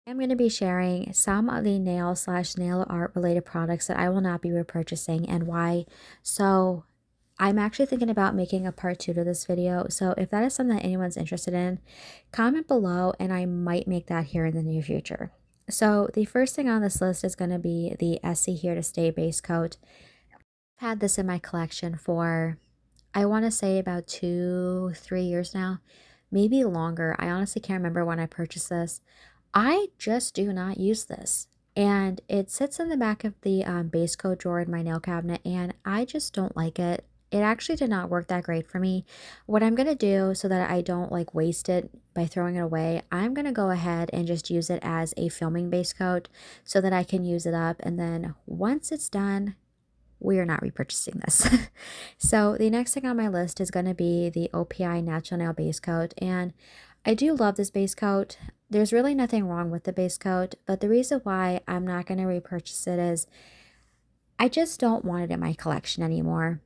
I'm going to be sharing some of the nail art related products that I will not be repurchasing and why. So I'm actually thinking about making a part two to this video. So if that is something that anyone's interested in, comment below and I might make that here in the near future. So the first thing on this list is going to be the Essie Here to Stay base coat. I've had this in my collection for, I want to say about 2, 3 years now, maybe longer. I honestly can't remember when I purchased this. I just do not use this. And it sits in the back of the base coat drawer in my nail cabinet, and I just don't like it. It actually did not work that great for me. What I'm going to do so that I don't like waste it by throwing it away, I'm going to go ahead and just use it as a filming base coat so that I can use it up. And then once it's done, we are not repurchasing this. So the next thing on my list is going to be the OPI Natural Nail Base Coat. And I do love this base coat. There's really nothing wrong with the base coat, but the reason why I'm not going to repurchase it is I just don't want it in my collection anymore.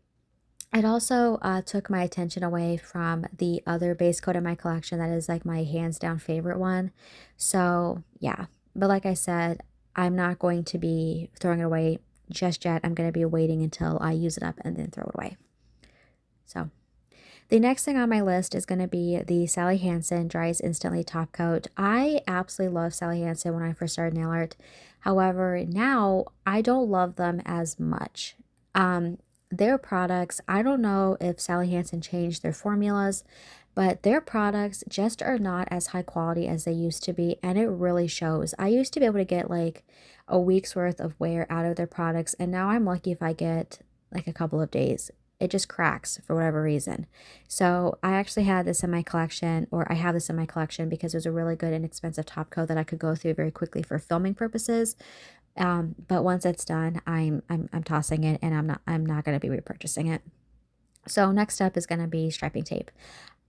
It also took my attention away from the other base coat in my collection that is like my hands down favorite one. So yeah, but like I said, I'm not going to be throwing it away just yet. I'm going to be waiting until I use it up and then throw it away. So the next thing on my list is going to be the Sally Hansen Dries Instantly Top Coat. I absolutely love Sally Hansen when I first started nail art. However, now I don't love them as much. Their products, I don't know if Sally Hansen changed their formulas, but their products just are not as high quality as they used to be, and it really shows. I used to be able to get like a week's worth of wear out of their products, and now I'm lucky if I get like a couple of days. It just cracks for whatever reason. So I actually had this in my collection, or I have this in my collection because it was a really good and expensive top coat that I could go through very quickly for filming purposes. But once it's done, I'm tossing it, and I'm not going to be repurchasing it. So next up is going to be striping tape.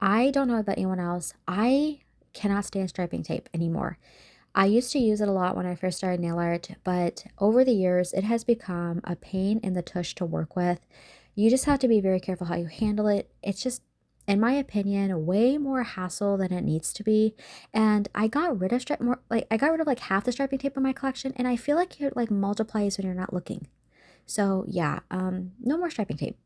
I don't know about anyone else. I cannot stand striping tape anymore. I used to use it a lot when I first started nail art, but over the years, it has become a pain in the tush to work with. You just have to be very careful how you handle it. It's just, in my opinion, way more hassle than it needs to be. And I got rid of I got rid of like half the striping tape in my collection, and I feel like it like multiplies when you're not looking. So yeah, no more striping tape.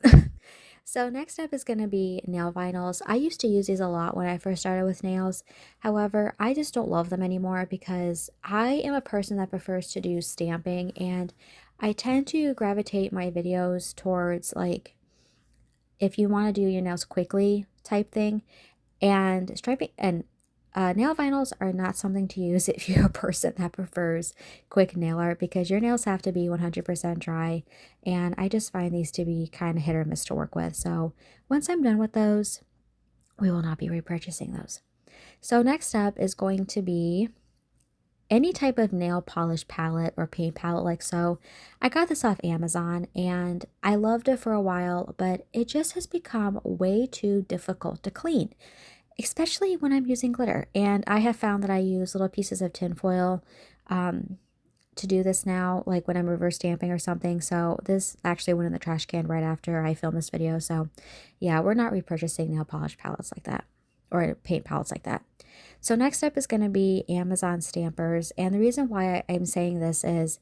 So next up is going to be nail vinyls. I used to use these a lot when I first started with nails. However, I just don't love them anymore because I am a person that prefers to do stamping, and I tend to gravitate my videos towards like if you want to do your nails quickly type thing. And striping and nail vinyls are not something to use if you're a person that prefers quick nail art because your nails have to be 100% dry. And I just find these to be kind of hit or miss to work with. So once I'm done with those, we will not be repurchasing those. So next up is going to be any type of nail polish palette or paint palette like so. I got this off Amazon and I loved it for a while, but it just has become way too difficult to clean, especially when I'm using glitter. And I have found that I use little pieces of tinfoil to do this now, like when I'm reverse stamping or something. So this actually went in the trash can right after I filmed this video. So yeah, we're not repurchasing nail polish palettes like that or paint palettes like that. So next up is going to be Amazon stampers. And the reason why I'm saying this is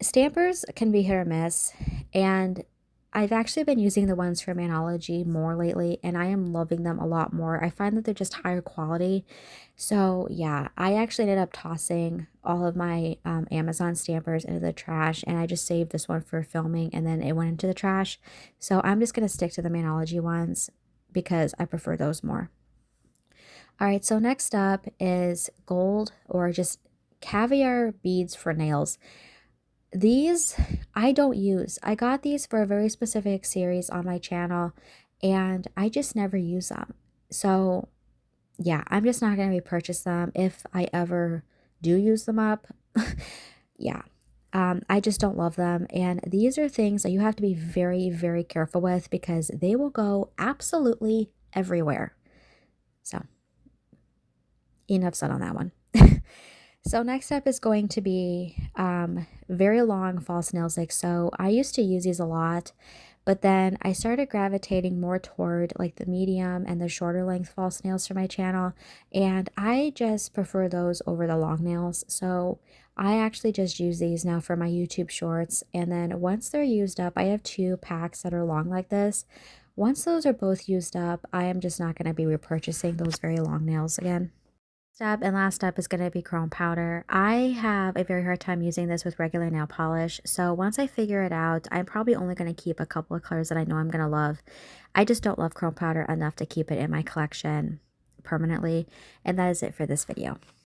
stampers can be hit or miss. And I've actually been using the ones from Analogy more lately, and I am loving them a lot more. I find that they're just higher quality. So yeah, I actually ended up tossing all of my Amazon stampers into the trash, and I just saved this one for filming, and then it went into the trash. So I'm just going to stick to the Manology ones because I prefer those more. All right, so next up is gold or just caviar beads for nails. These I don't use. I got these for a very specific series on my channel and I just never use them. So yeah, I'm just not going to repurchase them if I ever do use them up. Yeah, I just don't love them. And these are things that you have to be very, very careful with because they will go absolutely everywhere. So enough said on that one. So next up is going to be very long false nail sticks. So I used to use these a lot, But then I started gravitating more toward like the medium and the shorter length false nails for my channel, and I just prefer those over the long nails. So I actually just use these now for my YouTube shorts, and then once they're used up, I have two packs that are long like this. Once those are both used up, I am just not going to be repurchasing those very long nails again. Step and last step is going to be chrome powder. I have a very hard time using this with regular nail polish. So once I figure it out, I'm probably only going to keep a couple of colors that I know I'm going to love. I just don't love chrome powder enough to keep it in my collection permanently. And that is it for this video.